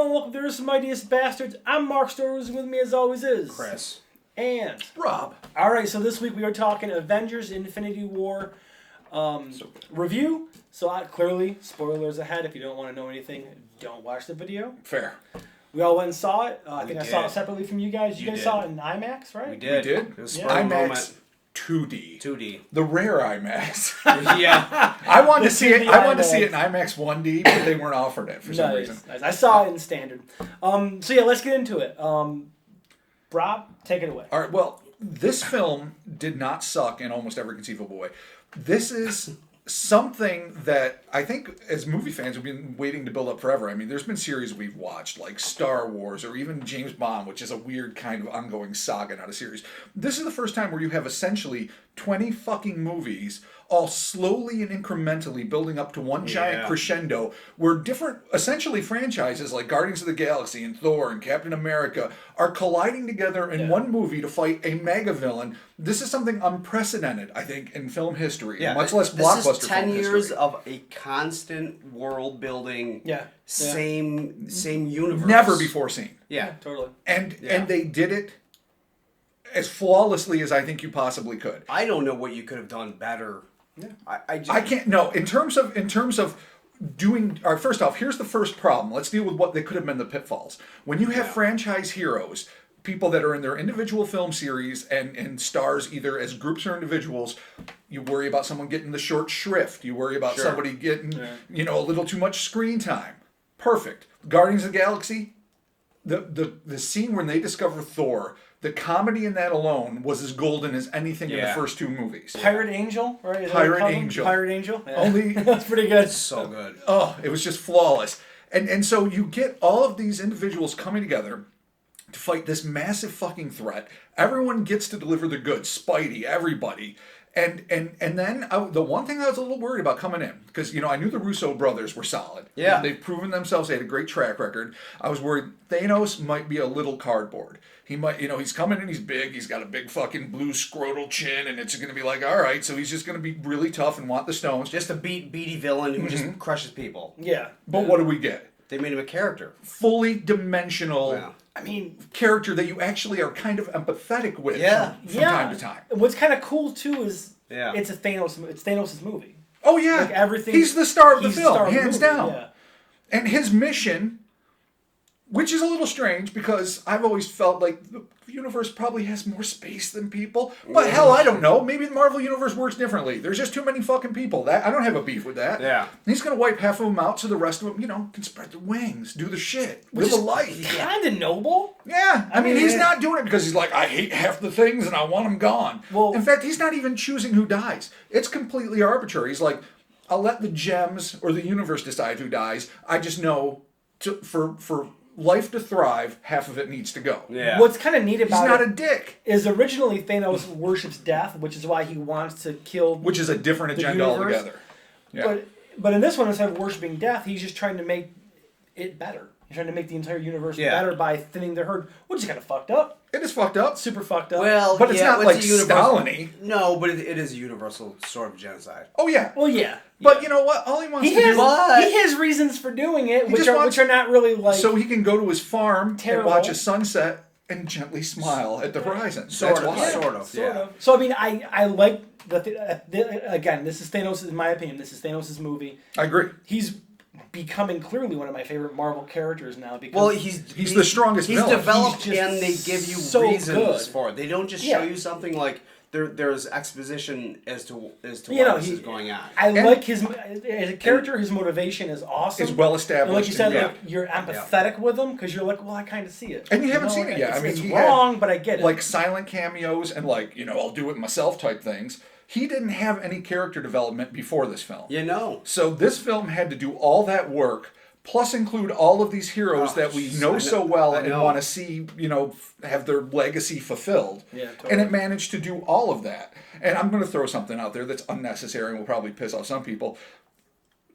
and welcome to Some Ideas Bastards. I'm Mark Storrs, with me as always is Chris. And Rob. Alright, so this week we are talking Avengers Infinity War review. So clearly, spoilers ahead. If you don't want to know anything, don't watch the video. Fair. We all went and saw it. I think I did. saw it separately from you guys. You guys did. saw it in IMAX, right? We did. It was Yeah. spur of the IMAX moment. 2D. 2D. The rare IMAX. Yeah. I wanted to This see is it. the I wanted to IMAX. see it in IMAX 1D, but they weren't offering it for some reason. Nice. I saw it in standard. So yeah, let's get into it. Rob, take it away. All right. Well, this film did not suck in almost every conceivable way. This is something that I think as movie fans we've been waiting to build up forever. I mean, there's been series we've watched like Star Wars or even James Bond, which is a weird kind of ongoing saga, not a series. This is the first time where you have essentially 20 fucking movies all slowly and incrementally building up to one giant crescendo where different, essentially franchises like Guardians of the Galaxy and Thor and Captain America are colliding together in one movie to fight a mega villain. This is something unprecedented, I think, in film history, much less blockbuster This is 10 film years history. of a constant world building, Yeah. same universe. Never before seen. Yeah. Totally. And they did it as flawlessly as I think you possibly could. I don't know what you could have done better. Yeah. I can't. No, in terms of doing. All right, first off, here's the first problem. Let's deal with what they could have been the pitfalls. When you have franchise heroes, people that are in their individual film series and stars either as groups or individuals, you worry about someone getting the short shrift. You worry about somebody getting a little too much screen time. Perfect. Guardians of the Galaxy. The scene when they discover Thor. The comedy in that alone was as golden as anything in the first two movies. Pirate Angel, right? Is that what Pirate you call him? Angel. Pirate Angel. Yeah. Only That's pretty good. So good. Oh, it was just flawless. And so you get all of these individuals coming together to fight this massive fucking threat. Everyone gets to deliver the goods. Spidey, everybody. And then the one thing I was a little worried about coming in, because I knew the Russo brothers were solid. Yeah. They've proven themselves. They had a great track record. I was worried Thanos might be a little cardboard. He might, he's coming in, he's big, he's got a big fucking blue scrotal chin, and it's going to be like, all right, so he's just going to be really tough and want the stones. Just a beady villain who just crushes people. Yeah. But what do we get? They made him a character. Fully dimensional character that you actually are kind of empathetic with from time to time. What's kind of cool too is it's a Thanos. It's Thanos' movie. Oh yeah, Like everything. He's the star of the he's film, star of the hands movie, down. Yeah. And his mission, which is a little strange because I've always felt like the universe probably has more space than people. But hell, I don't know. Maybe the Marvel universe works differently. There's just too many fucking people. I don't have a beef with that. Yeah. He's gonna wipe half of them out so the rest of them, can spread their wings, do the shit, live a life. Kind of noble. Yeah, I mean, he's not doing it because he's like, I hate half the things and I want them gone. Well, in fact, he's not even choosing who dies. It's completely arbitrary. He's like, I'll let the gems or the universe decide who dies. I just know for life to thrive, half of it needs to go. Yeah. What's kind of neat He's about not it a dick. is originally Thanos worships death, which is why he wants to kill. Which is a different the agenda universe. altogether. Yeah. But in this one, instead of worshiping death, he's just trying to make it better. He's trying to make the entire universe better by thinning the herd, which is kind of fucked up. It is fucked up. Super fucked up. Well, But it's not what's like a universal- Stalin-y. No, but it is a universal sort of genocide. Oh yeah. Well, yeah. But you know what? All he wants He to has, do he has reasons for doing it, which just are wants- not really like. so he can go to his farm Terrible. and watch a sunset and gently smile at the horizon. Sort That's of, why. sort of. Sort of. So I mean, I like again. This is Thanos, in my opinion. This is Thanos' movie. I agree. He's becoming clearly one of my favorite Marvel characters now because He's the strongest He's villain. developed, He's just and they give you so reasons good. for it. They don't just show you something like there's exposition as to why this is going on. I like his as a character. His motivation is awesome. Is well established. And like you said, and, like, you're empathetic with him because you're like, well, I kind of see it. And you haven't seen it yet. It's he wrong, had, but I get it. like silent cameos and I'll do it myself type things. He didn't have any character development before this film. So this film had to do all that work, plus include all of these heroes that we know so well and want to see, have their legacy fulfilled. Yeah, totally. And it managed to do all of that. And I'm going to throw something out there that's unnecessary and will probably piss off some people.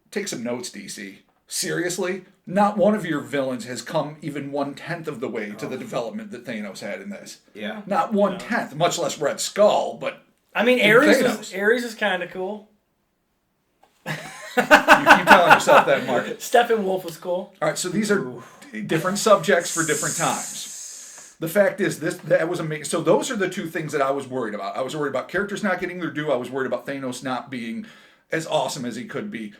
Take some notes, DC. Seriously, not one of your villains has come even 1/10 of the way to the development that Thanos had in this. Yeah. Not 1/10, much less Red Skull, but I mean, Thanos. Ares is kind of cool. you keep telling yourself that, Mark. Steppenwolf was cool. All right, so these are different subjects for different times. The fact is, that was amazing. So those are the two things that I was worried about. I was worried about characters not getting their due. I was worried about Thanos not being as awesome as he could be.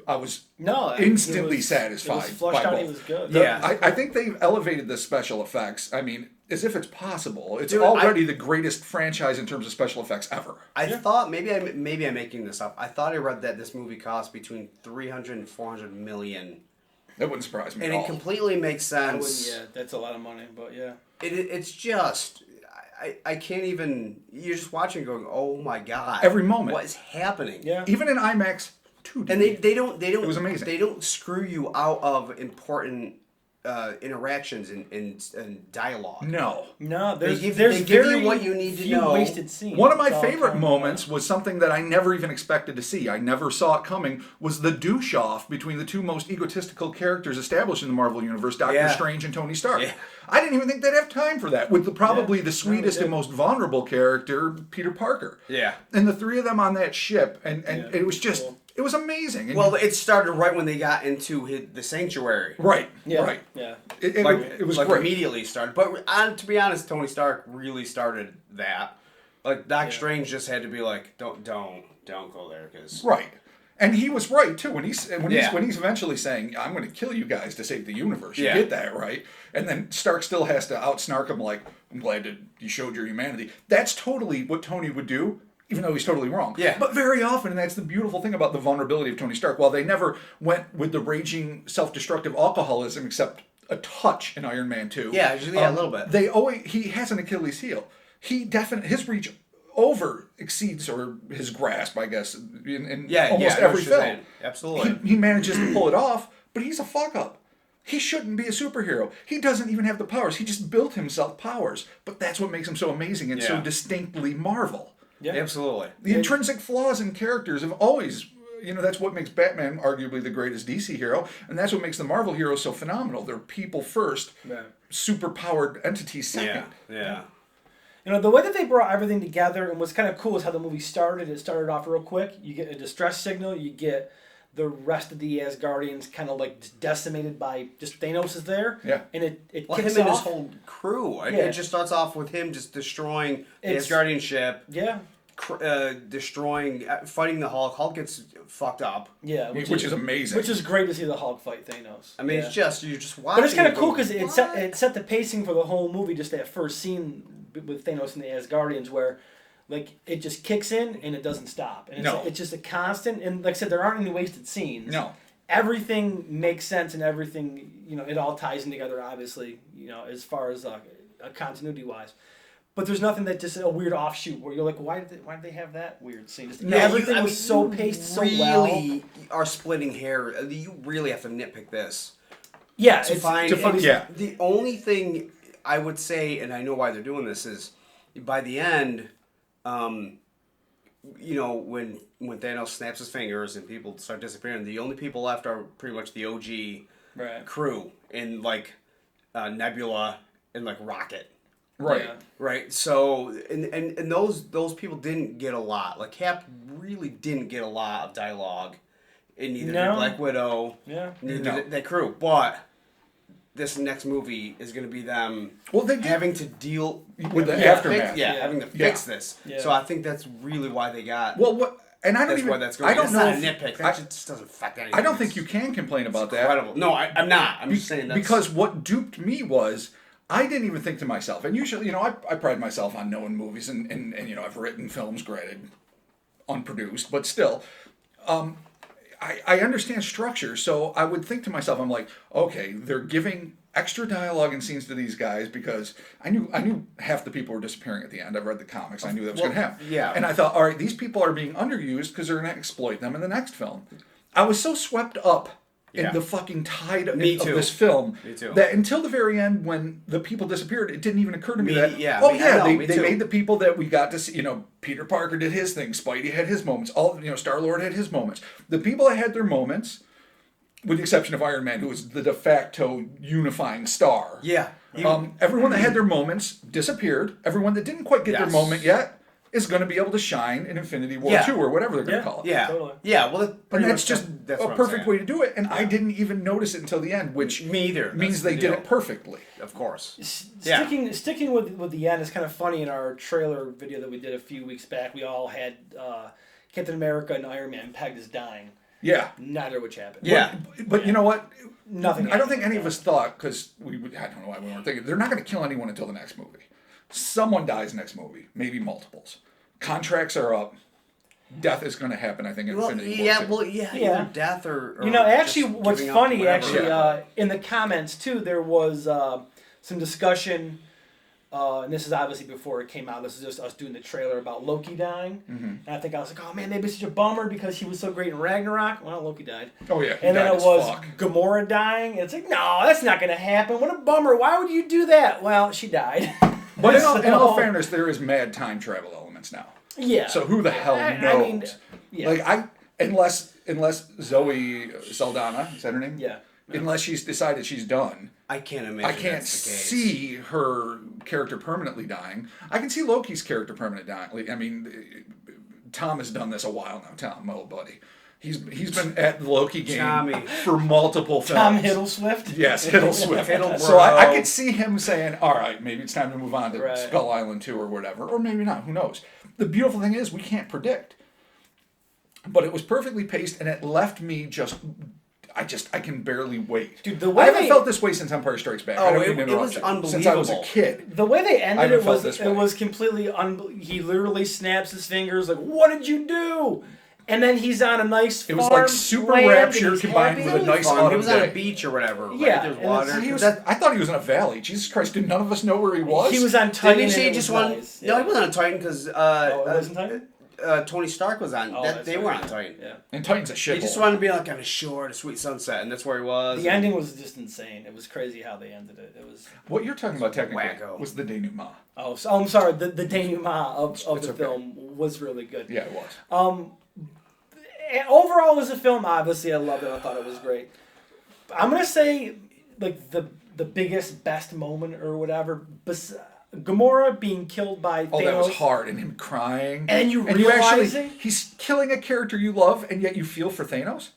I was instantly satisfied. It was flushed by out. both. It was good. I think they've elevated the special effects. I mean, as if it's possible. It's already the greatest franchise in terms of special effects ever. I thought maybe I'm making this up. I thought I read that this movie cost between 300 and 400 million. That wouldn't surprise me and at all. it completely makes sense. That's a lot of money, but yeah. It's just I can't even. You're just watching, going, oh my god! Every moment, what is happening? Yeah, even in IMAX 2D. And they don't. It was amazing. They don't screw you out of important interactions and dialogue. No. They give you what you need to know. Wasted scenes. One of my favorite moments was something that I never even expected to see. I never saw it coming. Was the douche-off between the two most egotistical characters established in the Marvel Universe, Doctor Strange and Tony Stark. Yeah. I didn't even think they'd have time for that. With probably the sweetest and most vulnerable character, Peter Parker. Yeah. And the three of them on that ship, and it was just... Cool. It was amazing. And it started right when they got into the sanctuary. Right. Yeah. Right. Yeah. It was great. Immediately started. But to be honest, Tony Stark really started that. Like Doctor Strange just had to be like, don't go there, because right. And he was right too when he's eventually saying, "I'm going to kill you guys to save the universe." You get that, right? And then Stark still has to outsnark him like, "I'm glad that you showed your humanity." That's totally what Tony would do. Even though he's totally wrong. Yeah. But very often, and that's the beautiful thing about the vulnerability of Tony Stark, while they never went with the raging, self-destructive alcoholism, except a touch in Iron Man 2. Yeah, a little bit. He has an Achilles heel. His reach over exceeds, or his grasp, I guess, in almost every film. Absolutely. He manages to pull it off, but he's a fuck-up. He shouldn't be a superhero. He doesn't even have the powers. He just built himself powers. But that's what makes him so amazing and so distinctly Marvel. Yeah, absolutely. The intrinsic flaws in characters have always, that's what makes Batman arguably the greatest DC hero, and that's what makes the Marvel heroes so phenomenal. They're people first, super-powered entities second. Yeah. The way that they brought everything together, and what's kind of cool is how the movie started. It started off real quick. You get a distress signal. You get the rest of the Asgardians kind of like decimated by just Thanos is there. Yeah. And it kicks him and off. his whole crew. It just starts off with him just destroying the Asgardian ship. Yeah. Fighting the Hulk. Hulk gets fucked up. Yeah. Which is amazing. Which is great to see the Hulk fight Thanos. I mean, you're just watching. But it's kind of cool because it set the pacing for the whole movie, just that first scene with Thanos and the Asgardians, where it just kicks in and it doesn't stop. And it's just a constant, and like I said, there aren't any wasted scenes. No. Everything makes sense, and everything, it all ties in together, obviously, as far as continuity-wise. But there's nothing that just a weird offshoot where you're like, why did they have that weird scene? Everything was so paced so well. Really are splitting hair. You really have to nitpick this. Yeah. The only thing I would say, and I know why they're doing this, is by the end, when Thanos snaps his fingers and people start disappearing, the only people left are pretty much the OG crew and Nebula and Rocket. Right. Yeah. Right. So and those people didn't get a lot. Cap really didn't get a lot of dialogue. And neither did Black Widow. Yeah. Neither did that crew. But this next movie is going to be them having to deal with the aftermath. Having to fix this. Yeah. So I think that's really why they got. Well, what? And I don't that's even. Why that's going. I don't know. Not a nitpick. That just doesn't affect anything. I don't think you can complain about that. Incredible. No, I'm not. I'm just saying that because what duped me was. I didn't even think to myself, and usually, I pride myself on knowing movies, and I've written films, granted, unproduced, but still, I understand structure, so I would think to myself, I'm like, okay, they're giving extra dialogue and scenes to these guys because I knew half the people were disappearing at the end. I've read the comics, I knew that was going to happen. Yeah. And I thought, all right, these people are being underused because they're going to exploit them in the next film. I was so swept up in the fucking tide of this film that until the very end when the people disappeared, it didn't even occur to me that they made the people that we got to see, Peter Parker did his thing, Spidey had his moments, Star-Lord had his moments. The people that had their moments, with the exception of Iron Man, who was the de facto unifying star. Yeah. Everyone that had their moments disappeared. Everyone that didn't quite get their moment yet is going to be able to shine in Infinity War Yeah. 2 or whatever they're going to call it. Yeah, Totally. yeah. Well, And that's just a perfect way to do it. And I didn't even notice it until the end, which Me either. means That's they the did deal. it perfectly. Of course. Sticking with the end is kind of funny. In our trailer video that we did a few weeks back, we all had Captain America and Iron Man pegged as dying. Yeah. Neither of which happened. Yeah. But you know what? Nothing. I don't think any of us thought, because I don't know why we weren't thinking, they're not going to kill anyone until the next movie. Someone dies next movie, maybe multiples. Contracts are up. Death is going to happen, I think, in Infinity War 2. Either death or actually, just what's giving up, funny, whatever. in the comments, too, there was some discussion, and this is obviously before it came out, this is just us doing the trailer about Loki dying, and I think I was like, oh man, they'd be such a bummer because he was so great in Ragnarok. Well, Loki died. Oh yeah, and then it was Gamora dying, and it's like, no, that's not going to happen. What a bummer. Why would you do that? Well, she died. But in all fairness, there is mad time travel elements now. Yeah. So who the hell knows? I mean, yeah. Unless Zoe Saldana, is that her name? Yeah. Unless she's decided she's done. I can't imagine. I can't that's the case. see her character permanently dying. I can see Loki's character permanently dying. I mean, Tom has done this a while now. Tom, my old buddy. He's been at the Loki game for multiple films. Tom Hiddleswift? Yes, Hiddleswift. So I could see him saying, all right, maybe it's time to move on to Skull Island 2 or whatever. Or maybe not, who knows. The beautiful thing is we can't predict. But it was perfectly paced and it left me I can barely wait. Dude, the way I haven't felt this way since Empire Strikes Back. I don't mean to it interrupt was you. unbelievable. Since I was a kid. The way they ended it way. was completely he literally snaps his fingers like, what did you do? And then he's on a nice farm. It was like super rapture combined with a nice autumn He was on a day. beach or whatever. Right? Yeah, There's and water. I thought he was in a valley. Jesus Christ, did none of us know where he was? He was on Titan. Didn't he and just it was won? nice. No, he wasn't on Titan because it wasn't Titan? Tony Stark was on. They were on Titan. Yeah. And Titan's a shithole. He just wanted to be like on a shore at a sweet sunset, and that's where he was. The ending was just insane. It was crazy how they ended it. It was What you're talking about technically wacko. was the denouement. I'm sorry. The denouement of the film was really good. Yeah, it was. Overall, as a film, obviously, I loved it. I thought it was great. I'm gonna say, like the biggest, best moment or whatever. Gamora being killed by Thanos. Oh, that was hard, and him crying. And you realizing he's killing a character you love, and yet you feel for Thanos.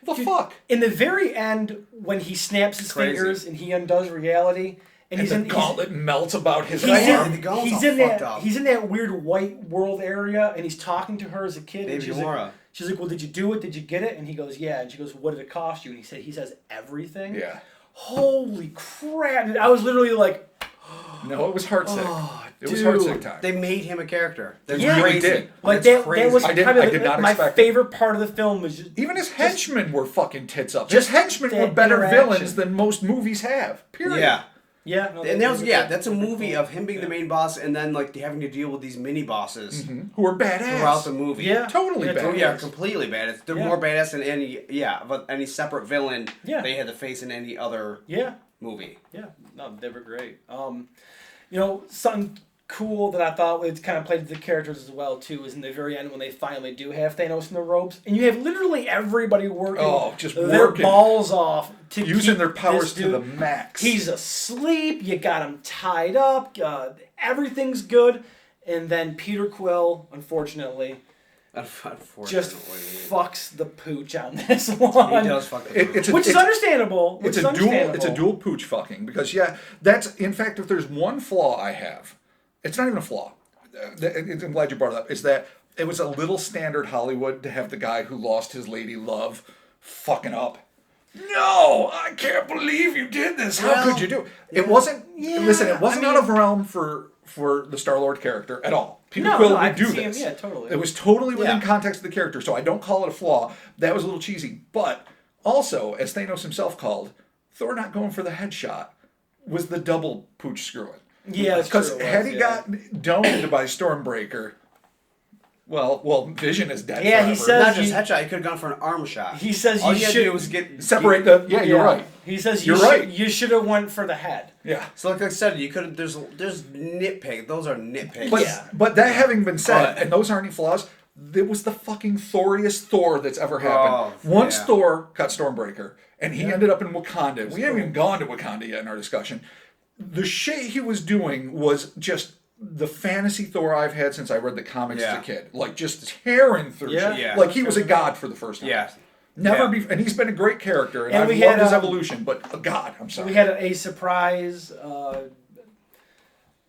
The fuck? In the very end, when he snaps his fingers and he undoes reality, and the gauntlet melts about his he's arm. in that weird white world area, and he's talking to her as a kid. Baby Gamora. She's like, well, did you do it? Did you get it? And he goes, yeah. And she goes, what did it cost you? And he says everything. Yeah. Holy crap! Dude, I was literally like, no, it was heartsick. Oh, it was heartsick time. They made him a character. That's really crazy. did. Like That's that was I did not my expect favorite part of the film was just, even his henchmen were fucking tits up. just His henchmen were that better interaction. villains than most movies have. Period. Yeah. yeah. No, And that was that's a movie of him being the main boss and then like having to deal with these mini bosses Who are badass throughout the movie. Yeah. Totally badass. Oh yeah, completely badass. They're Yeah. more badass than any separate villain Yeah. they had to face in any other movie. Yeah, no, they were great. Something cool that I thought it kind of played to the characters as well too is in the very end when they finally do have Thanos in the ropes, and you have literally everybody working their balls off to using keep their powers this dude. to the max. He's asleep. You got him tied up. Everything's good, and then Peter Quill, unfortunately. Just fucks the pooch on this one. He does fuck the pooch. Which is understandable. It's a dual pooch fucking because that's in fact if there's one flaw I have, it's not even a flaw. I'm glad you brought it up. Is that it was a little standard Hollywood to have the guy who lost his lady love fucking up. No, I can't believe you did this. How could you do it? It wasn't. Listen, it wasn't out of realm for the Star-Lord character at all. Peter Quill would do this. Yeah, totally. It was totally within context of the character, so I don't call it a flaw. That was a little cheesy. But also, as Thanos himself called, Thor not going for the headshot was the double pooch screwing. Yeah, because had he got domed by Stormbreaker, well, Vision is dead. Yeah, forever. he says not just headshot. He could have gone for an arm shot. He says all you you had should to do was separate the. Yeah, you're right. He says you're right. You should have went for the head. Yeah. So like I said, you could have. There's nitpick. Those are nitpicks. But that having been said, and those aren't any flaws. It was the fucking Thoriest Thor that's ever happened. Once Thor cut Stormbreaker, and he ended up in Wakanda. We haven't even gone to Wakanda yet in our discussion. The shit he was doing was just the fantasy Thor I've had since I read the comics as Yeah. a kid. Like, just tearing through Yeah. shit. Yeah. Like, he was a god for the first time. Yeah. Never Yeah. be, and he's been a great character, and And I've we loved had, his evolution, but a god, I'm sorry. We had a surprise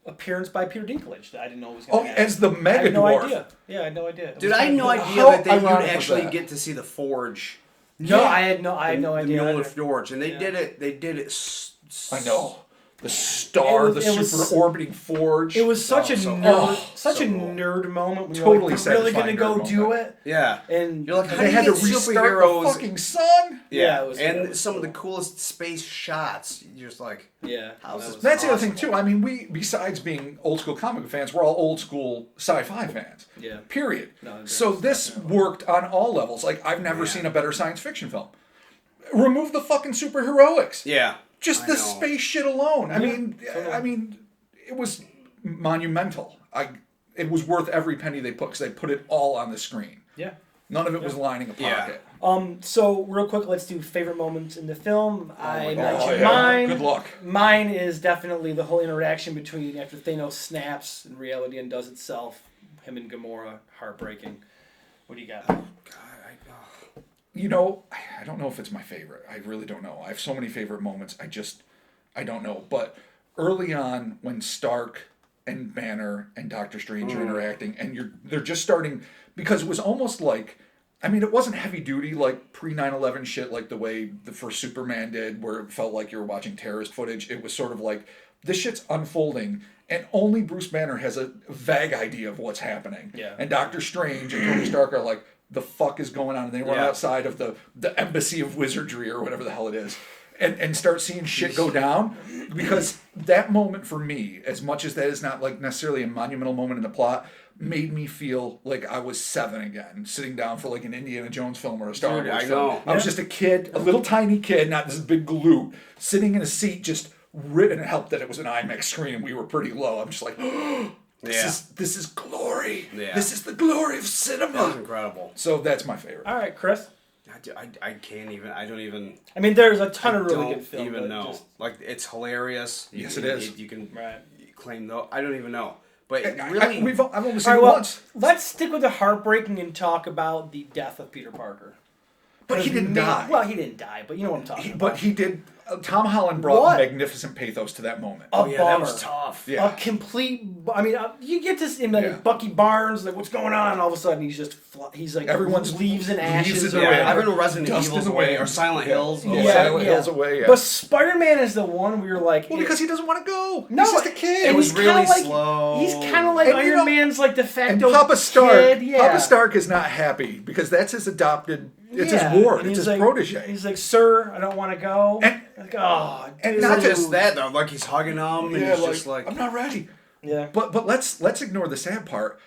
appearance by Peter Dinklage that I didn't know was going to happen. as the I Mega had no Dwarf. idea. Yeah, I had no idea. It Dude, was I had kinda no cool. idea How that you'd ironic was actually that? get to see the Forge. No, Yeah. I had no idea. The either. Mjolnir Forge, and they Yeah. did it. They did it. I know. The star, It was- the it was- super orbiting forge. It was such a so nerd, cool. such So a cool. nerd moment when Totally you're like, we're really gonna satisfying go nerd do moment. it, Yeah. and You're like, how they do you had to get restart superheroes? the fucking sun. yeah, it was, it and was some of cool. the coolest space shots. You're just like, Yeah, How's that this was- That's the other thing Possible. too. I mean, we besides being old school comic book fans, we're all old school sci-fi fans. Yeah. Period. No, So that's this definitely- worked on all levels. Like I've never Yeah. seen a better science fiction film. Remove the fucking superheroics. yeah. Just I the know. space shit alone. Yeah, totally. I mean, it was monumental. It was worth every penny they put because they put it all on the screen. Yeah. None of it was lining a Yeah. pocket. So real quick, let's do favorite moments in the film. I my mentioned God. mine. Good luck. Mine is definitely the whole interaction between after Thanos snaps and reality undoes itself. Him and Gamora, heartbreaking. What do you got? God, You know, I don't know if it's my favorite. I really don't know. I have so many favorite moments. I don't know. But early on, when Stark and Banner and Doctor Strange are interacting, and they're just starting, because it was almost like, I mean, it wasn't heavy duty like pre 9/11 shit, like the way the first Superman did, where it felt like you were watching terrorist footage. It was sort of like this shit's unfolding, and only Bruce Banner has a vague idea of what's happening. Yeah. And Doctor Strange and Tony Stark are like, the fuck is going on? And they run Yeah. outside of the Embassy of Wizardry or whatever the hell it is, and start seeing shit go down. Because that moment for me, as much as that is not like necessarily a monumental moment in the plot, made me feel like I was 7 again, sitting down for like an Indiana Jones film or a Star Dude, Wars I film. know. I was just a kid, a little tiny kid, not this big galoot, sitting in a seat just and it helped that it was an IMAX screen and we were pretty low. I'm just like, this is glory. Yeah. This is the glory of that was cinema. incredible. So that's my favorite. All right, Chris. I can't even. I don't even. I mean, there's a ton I of really don't good films. even but know. just- Like it's hilarious. Yes, it is. You can Right. claim though. I don't even know. But I've really, only seen All right, it well, once. let's stick with the heartbreaking and talk about the death of Peter Parker. But he didn't die. Well, he didn't die, but you know what I'm talking about. But he did. Tom Holland brought What? magnificent pathos to that moment. A yeah, that bummer. was tough. Yeah. A complete. I mean, you get this in like Yeah. Bucky Barnes, like what's going on? And all of a sudden, he's just he's like Everyone's leaves and leaves ashes. in or the wind. Yeah, whatever. I've been Resident Dust in Evil's the away wind. or Silent Yeah. Hills. Yeah. away. Silent Hills away, yeah. But Spider-Man is the one where you're like, Well, because he doesn't want to go. No, He's just a kid. It was he's kinda really like, slow. He's kind of like And you Iron know- Man's like de and facto Papa Stark. kid. Yeah. Papa Stark is not happy because that's his adopted. It's Yeah. his ward. And It's he's his like, protege. He's like, sir, I don't want to go. And- like, oh, and dude. not Not just that though. Like he's hugging him, and Yeah, he's just like, I'm not ready. yeah. But let's ignore the sad part.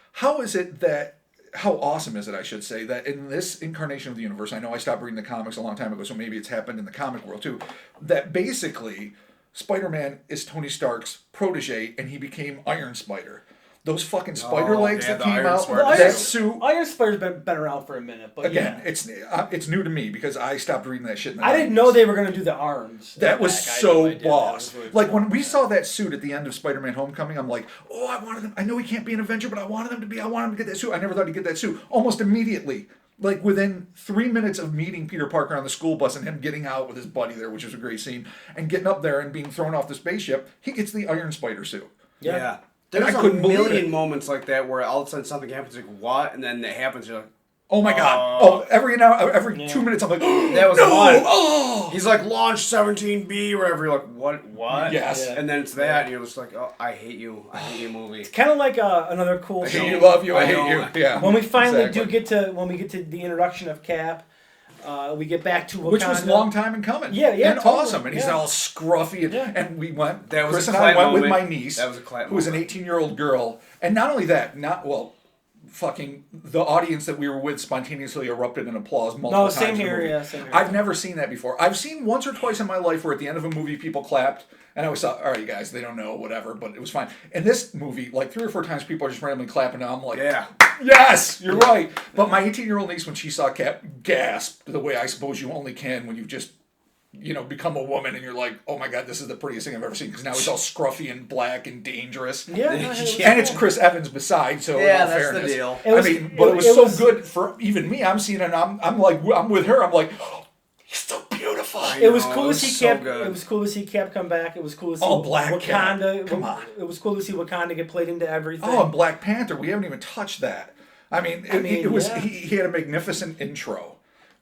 How awesome is it, I should say, that in this incarnation of the universe, I know I stopped reading the comics a long time ago, so maybe it's happened in the comic world too, that basically Spider-Man is Tony Stark's protege and he became Iron Spider. Those fucking spider legs yeah, that the came Iron out, Spider that suit. suit. Iron Spider's been around for a minute, but Again, yeah. it's new to me because I stopped reading that shit in the I didn't 90s. know they were gonna do the arms. That was back. I had so no idea. That boss. was really Like cool. when we saw that suit at the end of Spider-Man: Homecoming, I'm like, oh, I wanted him. I know he can't be an Avenger, but I wanted him to be. I wanted him to get that suit. I never thought he'd get that suit. Almost immediately, like within 3 minutes of meeting Peter Parker on the school bus and him getting out with his buddy there, which was a great scene, and getting up there and being thrown off the spaceship, he gets the Iron Spider suit. yeah. And There's I a couldn't believe million it. moments like that where all of a sudden something happens, like what, and then it happens. You're like, Oh my god! Oh, every 2 minutes, I'm like, that was no! one. Oh! He's like launch 17B, wherever. You're like, what? Yes. Yeah. And then it's that, and you're just like, oh, I hate you. I hate you, movie. Kind of like another cool I show. hate you, love you, I I hate know. you. Yeah. When we finally Exactly. get to the introduction of Cap, we get back to Wakanda. Which was a long time in coming. Yeah, yeah, And totally, awesome. And he's yeah. all scruffy. And, Yeah. and we went, That was Chris a and I clap went with moment. my niece, That was a clap who was an moment. 18-year-old girl. And not only that, fucking the audience that we were with spontaneously erupted in applause multiple No, times. same in the here, movie. yeah, same here. I've never seen that before. I've seen once or twice in my life where at the end of a movie people clapped, and I always thought, all right, you guys, they don't know, whatever, but it was fine. In this movie, like 3 or 4 times people are just randomly clapping, and I'm like, Yeah. yes, you're right. But my 18-year-old niece, when she saw Cap, gasped the way I suppose you only can when you've just become a woman, and you're like, oh my god, this is the prettiest thing I've ever seen, because now he's all scruffy and black and dangerous. Yeah, no, and it's Chris Evans beside, so yeah, in all that's fairness, the deal. But it was so good for even me. I'm seeing it, and I'm with her. I'm like, oh, he's so beautiful. It was cool to see so Cap. good. It was cool to see Cap come back. It was cool to see Oh, Black Wakanda. Cap. Come on. It was cool to see Wakanda get played into everything. Oh, and Black Panther. We haven't even touched that. It was yeah. he had a magnificent intro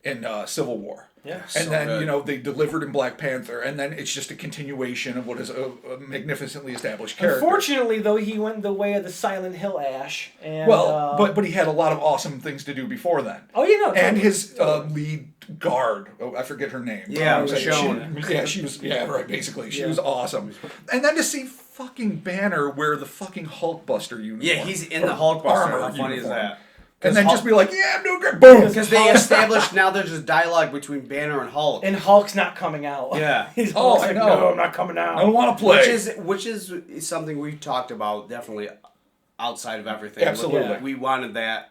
in Civil War. Yeah. And So then, good. they delivered in Black Panther, and then it's just a continuation of what is a magnificently established character. Unfortunately, though, he went the way of the Silent Hill Ash. And, but he had a lot of awesome things to do before then. Oh, you know. And his lead guard, I forget her name. Yeah, Michonne. She was, right, basically. She was awesome. And then to see fucking Banner wear the fucking Hulkbuster uniform. Yeah, he's in the Hulkbuster. How funny is that? And then just be like, yeah, I'm doing great. Boom. Because they established now there's a dialogue between Banner and Hulk. And Hulk's not coming out. Yeah. He's Oh, Hulk's I like, know. no, I'm not coming out. I don't want to play. Which is something we've talked about definitely outside of everything. Absolutely. We wanted that.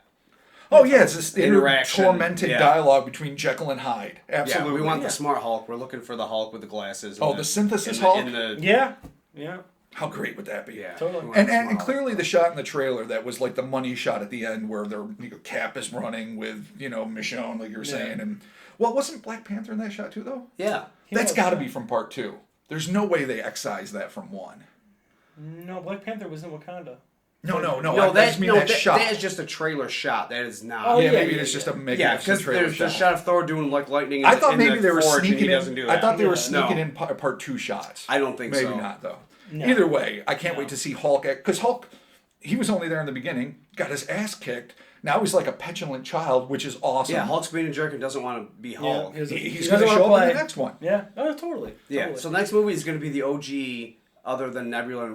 Oh, yeah, it's this Interaction, tormented yeah. dialogue between Jekyll and Hyde. Absolutely. Yeah, we want the smart Hulk. We're looking for the Hulk with the glasses. Oh, the synthesis Hulk? Yeah. Yeah. How great would that be? Yeah, Totally. we want And the smart and Hulk. clearly the shot in the trailer that was like the money shot at the end where their Cap is running with Michonne, like you were saying, and wasn't Black Panther in that shot too though? Yeah. That's got to be from part 2. There's no way they excised that from 1. No, Black Panther was in Wakanda. No. No, I just mean that shot. That is just a trailer shot. That is not. Oh, yeah, yeah, maybe yeah, it's just a Yeah, magnificent because trailer there's the shot of Thor doing like lightning. I thought in maybe the they were forge, and sneaking he doesn't in. do that. I thought they were Yeah. sneaking No. in part 2 shots. I don't think maybe so. not though. No. Either way, I can't No. wait to see Hulk, because Hulk, he was only there in the beginning, got his ass kicked. Now he's like a petulant child, which is awesome. Yeah, Hulk's being a jerk and doesn't want to be Hulk. Yeah, He's he going to doesn't show wanna up in play. the next one. Yeah. Oh, totally. Yeah. Totally. So the next movie is going to be the OG, other than Nebula.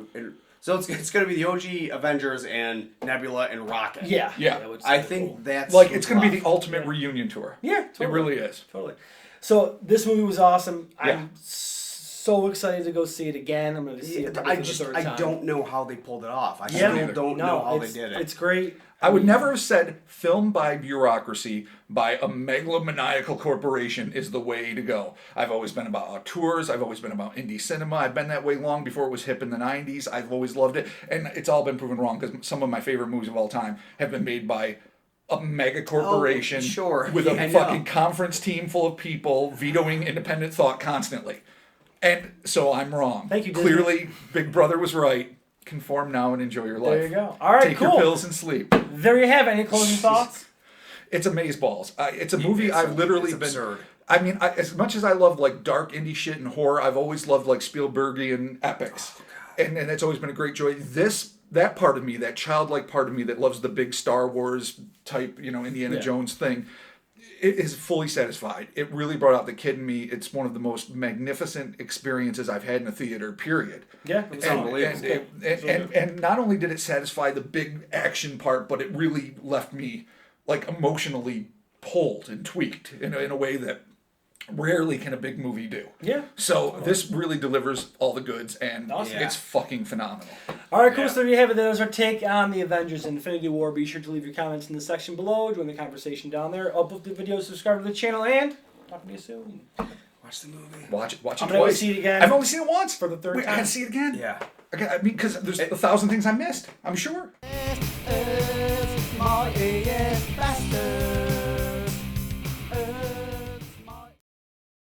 So it's going to be the OG Avengers and Nebula and Rocket. Yeah. Yeah. that would I sound think cool. that's Like, it's going to be rough. the ultimate reunion tour. Yeah, totally. It really is. Totally. So this movie was awesome. Yeah. I'm so excited to go see it again. I'm going to see it probably for the third time. I don't know how they pulled it off. I Yeah. still don't know how they did it. It's great. I would never have said filmed by bureaucracy by a megalomaniacal corporation is the way to go. I've always been about auteurs. I've always been about indie cinema. I've been that way long before it was hip in the 90s. I've always loved it. And it's all been proven wrong because some of my favorite movies of all time have been made by a mega corporation with a fucking conference team full of people vetoing independent thought constantly. And so I'm wrong. Thank you, Disney. Clearly, Big Brother was right. Conform now and enjoy your life. There you go. All right, Take cool. your pills and sleep. There you have it. Any closing thoughts? It's amazeballs. It's a movie I've literally it's been. absurd. I mean, as much as I love like dark indie shit and horror, I've always loved like Spielbergian epics, and that's always been a great joy. That part of me, that childlike part of me that loves the big Star Wars type, Indiana Jones thing, it is fully satisfied. It really brought out the kid in me. It's one of the most magnificent experiences I've had in a theater, period. Yeah, it's unbelievable. And not only did it satisfy the big action part, but it really left me like emotionally pulled and tweaked in a way that rarely can a big movie do. Yeah. So this really delivers all the goods, and Awesome. it's fucking phenomenal. All right, cool. So there you have it. That is our take on the Avengers Infinity War. Be sure to leave your comments in the section below. Join the conversation down there. Upload the video, subscribe to the channel, and talk to you soon. Watch the movie. Watch it I'm gonna twice. see it again. I've only seen it once. For the third Wait, I time. gotta see it again? Yeah. I mean, because there's 1,000 things I missed, I'm sure. Yeah.